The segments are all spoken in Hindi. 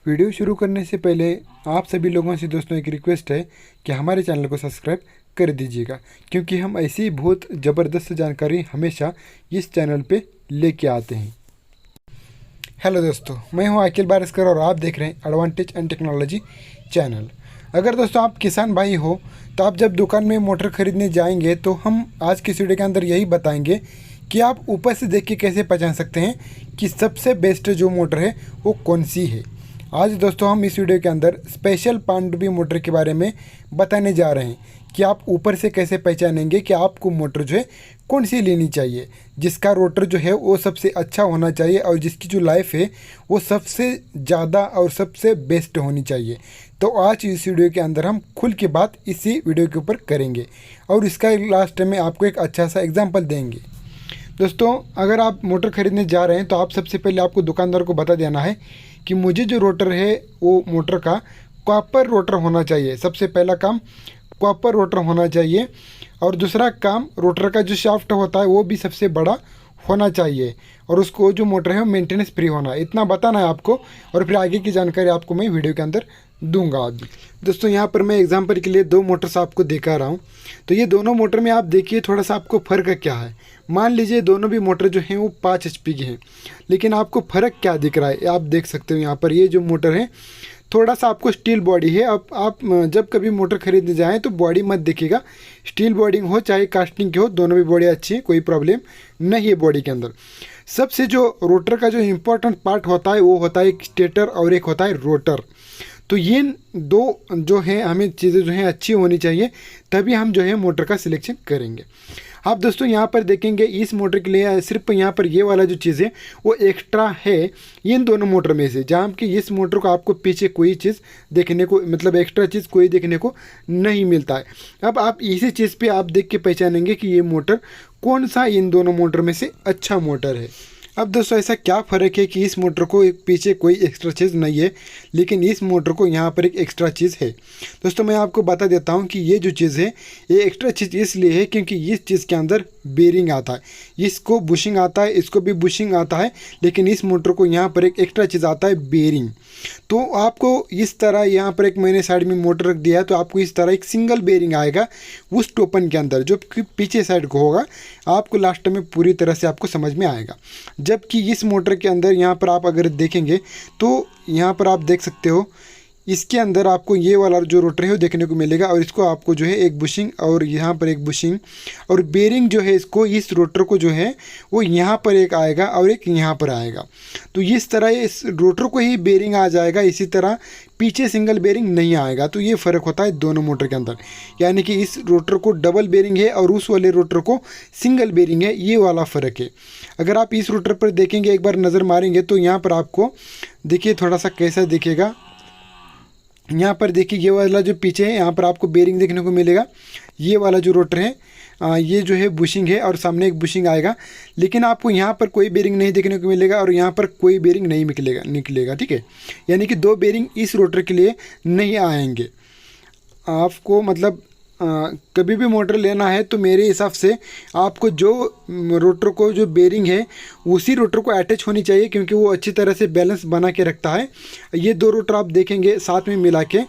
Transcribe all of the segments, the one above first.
वीडियो शुरू करने से पहले आप सभी लोगों से दोस्तों एक रिक्वेस्ट है कि हमारे चैनल को सब्सक्राइब कर दीजिएगा, क्योंकि हम ऐसी बहुत ज़बरदस्त जानकारी हमेशा इस चैनल पे लेके आते हैं। हेलो दोस्तों, मैं हूं अखिल बारिस्कर और आप देख रहे हैं एडवांटेज एंड टेक्नोलॉजी चैनल। अगर दोस्तों आप किसान भाई हो तो आप जब दुकान में मोटर खरीदने जाएंगे तो हम आज की वीडियो के अंदर यही बताएंगे कि आप ऊपर से देख के कैसे पहचान सकते हैं कि सबसे बेस्ट जो मोटर है वो कौन सी है। आज दोस्तों हम इस वीडियो के अंदर स्पेशल पनडुब्बी मोटर के बारे में बताने जा रहे हैं कि आप ऊपर से कैसे पहचानेंगे कि आपको मोटर जो है कौन सी लेनी चाहिए, जिसका रोटर जो है वो सबसे अच्छा होना चाहिए और जिसकी जो लाइफ है वो सबसे ज़्यादा और सबसे बेस्ट होनी चाहिए। तो आज इस वीडियो के अंदर हम खुल के बात इसी वीडियो के ऊपर करेंगे और इसका लास्ट में आपको एक अच्छा सा एग्जाम्पल देंगे। दोस्तों अगर आप मोटर ख़रीदने जा रहे हैं तो आप सबसे पहले आपको दुकानदार को बता देना है कि मुझे जो रोटर है वो मोटर का कॉपर रोटर होना चाहिए। सबसे पहला काम कॉपर रोटर होना चाहिए और दूसरा काम रोटर का जो शाफ्ट होता है वो भी सबसे बड़ा होना चाहिए और उसको जो मोटर है वो मेंटेनेंस फ्री होना है। इतना बताना है आपको और फिर आगे की जानकारी आपको मैं वीडियो के अंदर दूंगा। अभी दोस्तों यहाँ पर मैं एग्जांपल के लिए दो मोटर्स आपको दिखा रहा हूँ। तो ये दोनों मोटर में आप देखिए थोड़ा सा आपको फ़र्क क्या है। मान लीजिए दोनों भी मोटर जो हैं वो 5 HP की हैं, लेकिन आपको फ़र्क क्या दिख रहा है आप देख सकते हो। यहाँ पर ये जो मोटर है थोड़ा सा आपको स्टील बॉडी है। अब आप जब कभी मोटर खरीदने जाएँ तो बॉडी मत देखिएगा, स्टील बॉडी हो चाहे कास्टिंग की हो, दोनों भी बॉडी अच्छी है, कोई प्रॉब्लम नहीं है बॉडी के अंदर। सबसे जो रोटर का जो इम्पोर्टेंट पार्ट होता है वो होता है एक स्टेटर और एक होता है रोटर। तो ये दो जो है हमें चीज़ें जो हैं अच्छी होनी चाहिए, तभी हम जो है मोटर का सिलेक्शन करेंगे। आप दोस्तों यहाँ पर देखेंगे इस मोटर के लिए सिर्फ यहाँ पर ये वाला जो चीज़ है वो एक्स्ट्रा है इन दोनों मोटर में से, जहाँ कि इस मोटर को आपको पीछे कोई चीज़ देखने को मतलब एक्स्ट्रा चीज़ कोई देखने को नहीं मिलता है। अब आप इसी चीज़ पे आप देख के पहचानेंगे कि ये मोटर कौन सा इन दोनों मोटर में से अच्छा मोटर है। अब दोस्तों ऐसा क्या फ़र्क है कि इस मोटर को पीछे कोई एक्स्ट्रा चीज़ नहीं है, लेकिन इस मोटर को यहाँ पर एक एक्स्ट्रा चीज़ है। दोस्तों मैं आपको बता देता हूँ कि ये जो चीज़ है ये एक्स्ट्रा चीज़ इसलिए है क्योंकि इस चीज़ के अंदर बेरिंग आता है, इसको बुशिंग आता है, इसको भी बुशिंग आता है, लेकिन इस मोटर को यहाँ पर एक एक्स्ट्रा चीज़ आता है बेरिंग। तो आपको इस तरह यहाँ पर एक मैंने साइड में मोटर रख दिया है, तो आपको इस तरह एक सिंगल बेरिंग आएगा उस टोपन के अंदर जो कि पीछे साइड को होगा। आपको लास्ट में पूरी तरह से आपको समझ में आएगा। जबकि इस मोटर के अंदर यहाँ पर आप अगर देखेंगे तो यहाँ पर आप देख सकते हो इसके अंदर आपको ये वाला जो रोटर है वो देखने को मिलेगा और इसको आपको जो है एक बुशिंग और यहाँ पर एक बुशिंग और बेरिंग जो है इसको इस रोटर को जो है वो यहाँ पर एक आएगा और एक यहाँ पर आएगा। तो इस तरह इस रोटर को ही बेरिंग आ जाएगा, इसी तरह पीछे सिंगल बेरिंग नहीं आएगा। तो ये फ़र्क होता है दोनों मोटर के अंदर, यानी कि इस रोटर को डबल बेरिंग है और उस वाले रोटर को सिंगल बेरिंग है, ये वाला फ़र्क है। अगर आप इस रोटर पर देखेंगे एक बार नज़र मारेंगे तो यहाँ पर आपको देखिए थोड़ा सा कैसा दिखेगा। यहाँ पर देखिए ये वाला जो पीछे है यहाँ पर आपको बेरिंग देखने को मिलेगा। ये वाला जो रोटर है ये जो है बुशिंग है और सामने एक बुशिंग आएगा, लेकिन आपको यहाँ पर कोई बेरिंग नहीं देखने को मिलेगा और यहाँ पर कोई बेरिंग नहीं निकलेगा। ठीक है, यानी कि दो बेरिंग इस रोटर के लिए नहीं आएंगे। आपको मतलब कभी भी मोटर लेना है तो मेरे हिसाब से आपको जो रोटर को जो बेरिंग है उसी रोटर को अटैच होनी चाहिए, क्योंकि वो अच्छी तरह से बैलेंस बना के रखता है। ये दो रोटर आप देखेंगे साथ में मिला के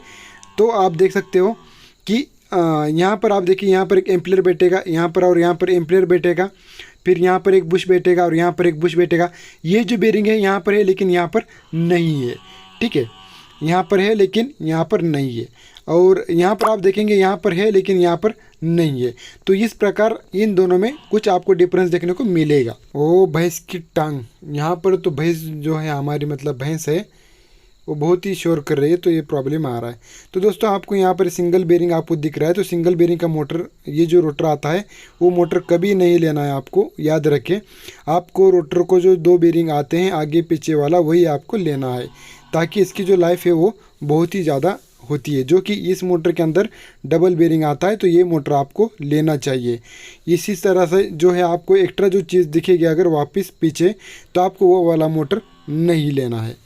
तो आप देख सकते हो कि यहाँ पर आप देखिए यहाँ पर एक एम्पलीयर बैठेगा यहाँ पर और यहाँ पर एम्पलीयर बैठेगा, फिर यहाँ पर एक बुश बैठेगा और यहाँ पर एक बुश बैठेगा। ये जो बेरिंग है यहाँ पर है लेकिन यहाँ पर नहीं है। ठीक है, यहाँ पर है लेकिन यहाँ पर नहीं है और यहाँ पर आप देखेंगे यहाँ पर है लेकिन यहाँ पर नहीं है। तो इस प्रकार इन दोनों में कुछ आपको डिफरेंस देखने को मिलेगा। ओ भैंस की टांग, यहाँ पर तो भैंस जो है हमारी मतलब भैंस है वो बहुत ही शोर कर रही है, तो ये प्रॉब्लम आ रहा है। तो दोस्तों आपको यहाँ पर सिंगल बेरिंग आपको दिख रहा है, तो सिंगल बेरिंग का मोटर ये जो रोटर आता है वो मोटर कभी नहीं लेना है। आपको याद रखें, आपको रोटर को जो दो बेरिंग आते हैं आगे पीछे वाला वही आपको लेना है, ताकि इसकी जो लाइफ है वो बहुत ही ज़्यादा होती है। जो कि इस मोटर के अंदर डबल बेरिंग आता है, तो ये मोटर आपको लेना चाहिए। इसी तरह से जो है आपको एक्स्ट्रा जो चीज़ दिखेगी अगर वापस पीछे, तो आपको वो वाला मोटर नहीं लेना है।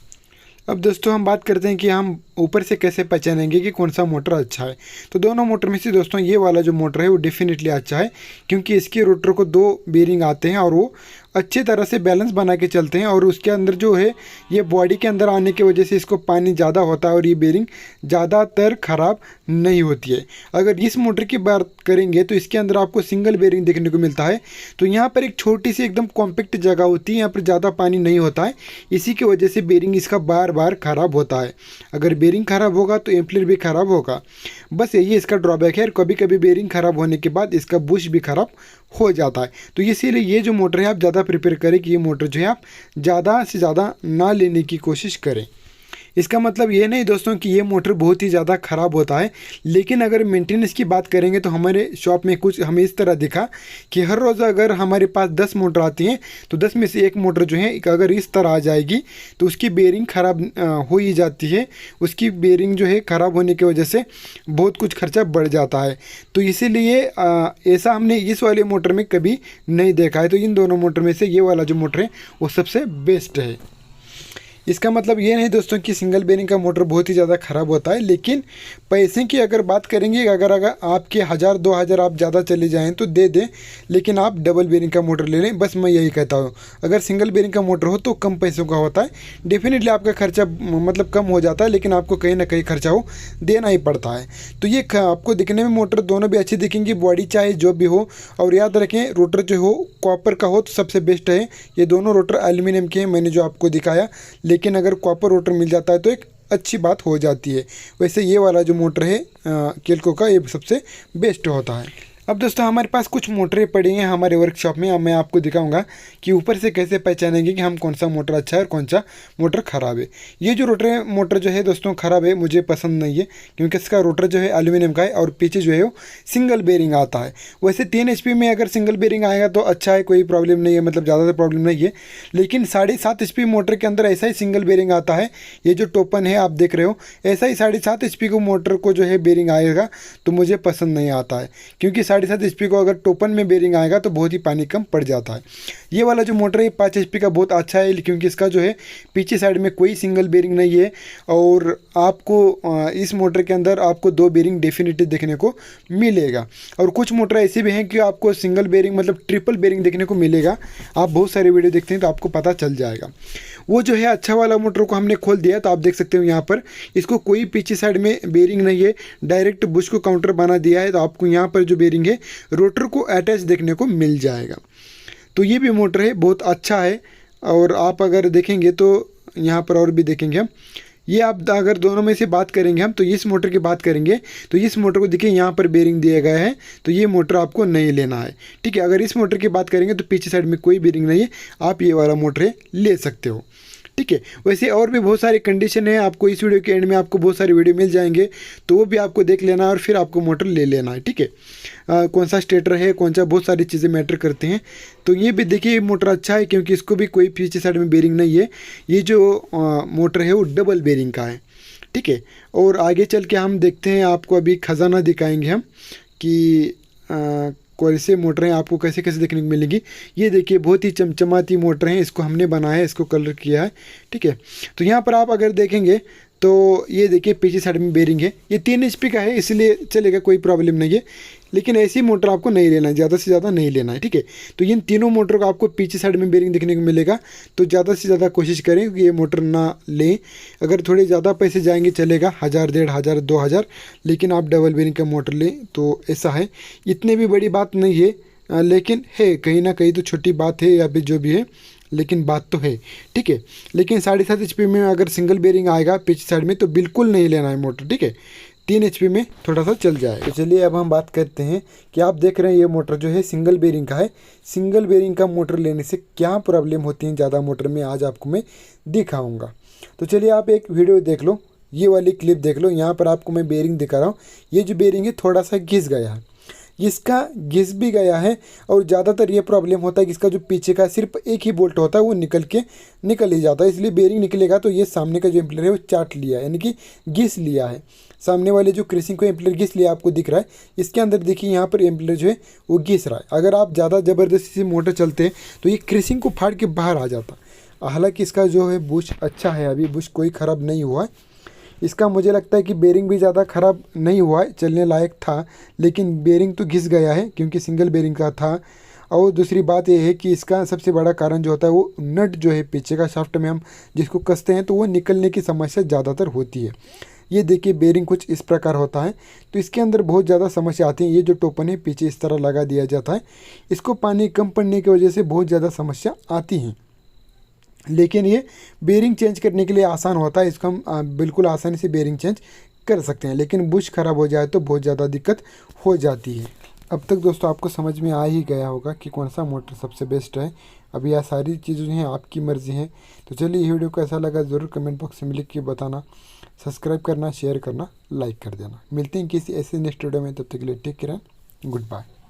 अब दोस्तों हम बात करते हैं कि हम ऊपर से कैसे पहचानेंगे कि कौन सा मोटर अच्छा है। तो दोनों मोटर में से दोस्तों ये वाला जो मोटर है वो डेफिनेटली अच्छा है, क्योंकि इसके रोटर को दो बेरिंग आते हैं और वो अच्छी तरह से बैलेंस बना के चलते हैं। और उसके अंदर जो है ये बॉडी के अंदर आने की वजह से इसको पानी ज़्यादा होता है और ये बेरिंग ज़्यादातर ख़राब नहीं होती है। अगर इस मोटर की बात करेंगे तो इसके अंदर आपको सिंगल बेरिंग देखने को मिलता है। तो यहाँ पर एक छोटी सी एकदम कॉम्पैक्ट जगह होती है, यहाँ पर ज़्यादा पानी नहीं होता है, इसी की वजह से बेरिंग इसका बार बार ख़राब होता है। अगर बेरिंग ख़राब होगा तो एम्पलीफायर भी ख़राब होगा, बस यही इसका ड्रॉबैक है। कभी कभी बेरिंग ख़राब होने के बाद इसका बुश भी ख़राब हो जाता है। तो इसीलिए ये जो मोटर है आप ज़्यादा प्रिपेयर करें कि ये मोटर जो है आप ज़्यादा से ज़्यादा ना लेने की कोशिश करें। इसका मतलब ये नहीं दोस्तों कि ये मोटर बहुत ही ज़्यादा ख़राब होता है, लेकिन अगर मेंटेनेंस की बात करेंगे तो हमारे शॉप में कुछ हमें इस तरह दिखा कि हर रोज़ अगर हमारे पास 10 मोटर आती हैं तो 10 में से एक मोटर जो है अगर इस तरह आ जाएगी तो उसकी बेरिंग ख़राब हो ही जाती है। उसकी बेरिंग जो है ख़राब होने की वजह से बहुत कुछ खर्चा बढ़ जाता है। तो इसीलिए ऐसा हमने इस वाले मोटर में कभी नहीं देखा है। तो इन दोनों मोटर में से ये वाला जो मोटर है वो सबसे बेस्ट है। इसका मतलब ये नहीं दोस्तों कि सिंगल बेरिंग का मोटर बहुत ही ज़्यादा ख़राब होता है, लेकिन पैसे की अगर बात करेंगे, अगर आपके 1000-2000 आप ज़्यादा चले जाएं तो दे दें, लेकिन आप डबल बेरिंग का मोटर ले लें, बस मैं यही कहता हूँ। अगर सिंगल बेरिंग का मोटर हो तो कम पैसों का होता है, डेफिनेटली आपका खर्चा मतलब कम हो जाता है, लेकिन आपको कहीं ना कहीं खर्चा हो देना ही पड़ता है। तो ये आपको दिखने में मोटर दोनों भी अच्छी दिखेंगी, बॉडी चाहे जो भी हो। और याद रखें रोटर जो हो कॉपर का हो तो सबसे बेस्ट है। ये दोनों रोटर एल्यूमिनियम के हैं मैंने जो आपको दिखाया, लेकिन अगर कॉपर रोटर मिल जाता है तो एक अच्छी बात हो जाती है। वैसे ये वाला जो मोटर है केल्को का, ये सबसे बेस्ट होता है। अब दोस्तों हमारे पास कुछ मोटरें पड़ी हैं हमारे वर्कशॉप में। अब मैं आपको दिखाऊंगा कि ऊपर से कैसे पहचानेंगे कि हम कौन सा मोटर अच्छा है और कौन सा मोटर ख़राब है। ये जो मोटर जो है दोस्तों ख़राब है, मुझे पसंद नहीं है, क्योंकि इसका रोटर जो है एल्यूमिनियम का है और पीछे जो है वो सिंगल बेरिंग आता है। वैसे 3 HP में अगर सिंगल बेरिंग आएगा तो अच्छा है, कोई प्रॉब्लम नहीं है, मतलब ज़्यादा प्रॉब्लम नहीं है। लेकिन 7.5 HP मोटर के अंदर ऐसा ही सिंगल बेरिंग आता है। ये जो टोपन है आप देख रहे हो, ऐसा ही 7.5 HP को मोटर को जो है बेरिंग आएगा तो मुझे पसंद नहीं आता है, क्योंकि 7.5 HP को अगर टोपन में बेरिंग आएगा तो बहुत ही पानी कम पड़ जाता है। ये वाला जो मोटर है 5 HP का बहुत अच्छा है, क्योंकि इसका जो है पीछे साइड में कोई सिंगल बेरिंग नहीं है। और आपको इस मोटर के अंदर आपको 2 बेरिंग डेफिनेटली देखने को मिलेगा। और कुछ मोटर ऐसे भी हैं कि आपको सिंगल बेरिंग मतलब ट्रिपल बेरिंग देखने को मिलेगा। आप बहुत सारे वीडियो देखते हैं तो आपको पता चल जाएगा। वो जो है अच्छा वाला मोटर को हमने खोल दिया, तो आप देख सकते हो यहाँ पर इसको कोई पीछे साइड में बेरिंग नहीं है, डायरेक्ट बुश को काउंटर बना दिया है। तो आपको यहाँ पर जो बेरिंग है रोटर को अटैच देखने को मिल जाएगा। तो ये भी मोटर है, बहुत अच्छा है। और आप अगर देखेंगे तो यहाँ पर और भी देखेंगे हम, ये आप अगर दोनों में से बात करेंगे हम, तो इस मोटर की बात करेंगे तो इस मोटर को देखिए यहाँ पर बेरिंग दिया गया है, तो ये मोटर आपको नहीं लेना है, ठीक है। अगर इस मोटर की बात करेंगे तो पीछे साइड में कोई बेरिंग नहीं है, आप ये वाला मोटर ले सकते हो, ठीक है। वैसे और भी बहुत सारी कंडीशन है, आपको इस वीडियो के एंड में आपको बहुत सारे वीडियो मिल जाएंगे, तो वो भी आपको देख लेना और फिर आपको मोटर ले लेना है, ठीक है। कौन सा स्टेटर है, कौन सा, बहुत सारी चीज़ें मैटर करती हैं। तो ये भी देखिए मोटर अच्छा है, क्योंकि इसको भी कोई पीछे साइड में बेरिंग नहीं है। ये जो मोटर है वो डबल बेरिंग का है, ठीक है। और आगे चल के हम देखते हैं, आपको अभी खजाना दिखाएंगे हम कि कौन से मोटर हैं आपको कैसे कैसे देखने को मिलेंगी। ये देखिए बहुत ही चमचमाती मोटर हैं, इसको हमने बनाया है, इसको कलर किया है, ठीक है। तो यहाँ पर आप अगर देखेंगे तो ये देखिए पीछे साइड में बेरिंग है, ये 3 HP का है इसलिए चलेगा, कोई प्रॉब्लम नहीं है। लेकिन ऐसी मोटर आपको नहीं लेना है, ज़्यादा से ज़्यादा नहीं लेना है, ठीक है। तो इन तीनों मोटर को आपको पीछे साइड में बेरिंग देखने को मिलेगा, तो ज़्यादा से ज़्यादा कोशिश करें कि ये मोटर ना लें। अगर थोड़े ज़्यादा पैसे जाएंगे चलेगा, 1000, 1500, 2000, लेकिन आप डबल बेरिंग का मोटर लें तो ऐसा है। इतनी भी बड़ी बात नहीं है, लेकिन है कहीं ना कहीं तो छोटी बात है या फिर जो भी है, लेकिन बात तो है, ठीक है। लेकिन 7.5 HP में अगर सिंगल बेरिंग आएगा पीछे साइड में तो बिल्कुल नहीं लेना है मोटर, ठीक है। 3 HP में थोड़ा सा चल जाए। तो चलिए अब हम बात करते हैं कि आप देख रहे हैं ये मोटर जो है सिंगल बेरिंग का है। सिंगल बेरिंग का मोटर लेने से क्या प्रॉब्लम होती है ज़्यादा मोटर में, आज आपको मैं दिखाऊंगा। तो चलिए आप एक वीडियो देख लो, ये वाली क्लिप देख लो। यहाँ पर आपको मैं बेरिंग दिखा रहा हूँ, ये जो बेरिंग है थोड़ा सा घिस गया है, इसका घिस भी गया है। और ज़्यादातर ये प्रॉब्लम होता है कि इसका जो पीछे का सिर्फ एक ही बोल्ट होता है वो निकल ही जाता है, इसलिए बेरिंग निकलेगा तो ये सामने का जो एम्पलीफायर है वो चाट लिया है, यानी कि घिस लिया है। सामने वाले जो क्रेसिंग को एम्पलीफायर घिस लिया आपको दिख रहा है, इसके अंदर देखिए यहाँ पर एम्पलीफायर जो है वो घिस रहा है। अगर आप ज़्यादा ज़बरदस्ती से मोटर चलते हैं तो ये क्रेसिंग को फाड़ के बाहर आ जाता है। हालाँकि इसका जो है बुश अच्छा है, अभी बुश कोई ख़राब नहीं हुआ है इसका। मुझे लगता है कि बेरिंग भी ज़्यादा ख़राब नहीं हुआ है, चलने लायक था, लेकिन बेरिंग तो घिस गया है क्योंकि सिंगल बेरिंग का था। और दूसरी बात यह है कि इसका सबसे बड़ा कारण जो होता है वो नट जो है पीछे का शाफ्ट में हम जिसको कसते हैं तो वो निकलने की समस्या ज़्यादातर होती है। ये देखिए बेरिंग कुछ इस प्रकार होता है, तो इसके अंदर बहुत ज़्यादा समस्या आती है। ये जो टोपन है पीछे इस तरह लगा दिया जाता है, इसको पानी कम पड़ने की वजह से बहुत ज़्यादा समस्या आती हैं। लेकिन ये बेरिंग चेंज करने के लिए आसान होता है, इसको हम बिल्कुल आसानी से बेरिंग चेंज कर सकते हैं। लेकिन बुश ख़राब हो जाए तो बहुत ज़्यादा दिक्कत हो जाती है। अब तक दोस्तों आपको समझ में आ ही गया होगा कि कौन सा मोटर सबसे बेस्ट है। अभी यह सारी चीज़ें हैं आपकी मर्ज़ी है। तो चलिए ये वीडियो कैसा लगा ज़रूर कमेंट बॉक्स में लिख के बताना। सब्सक्राइब करना, शेयर करना, लाइक कर देना। मिलते हैं किसी ऐसे नेक्स्ट वीडियो में, तब तक के लिए टेक केयर, गुड बाय।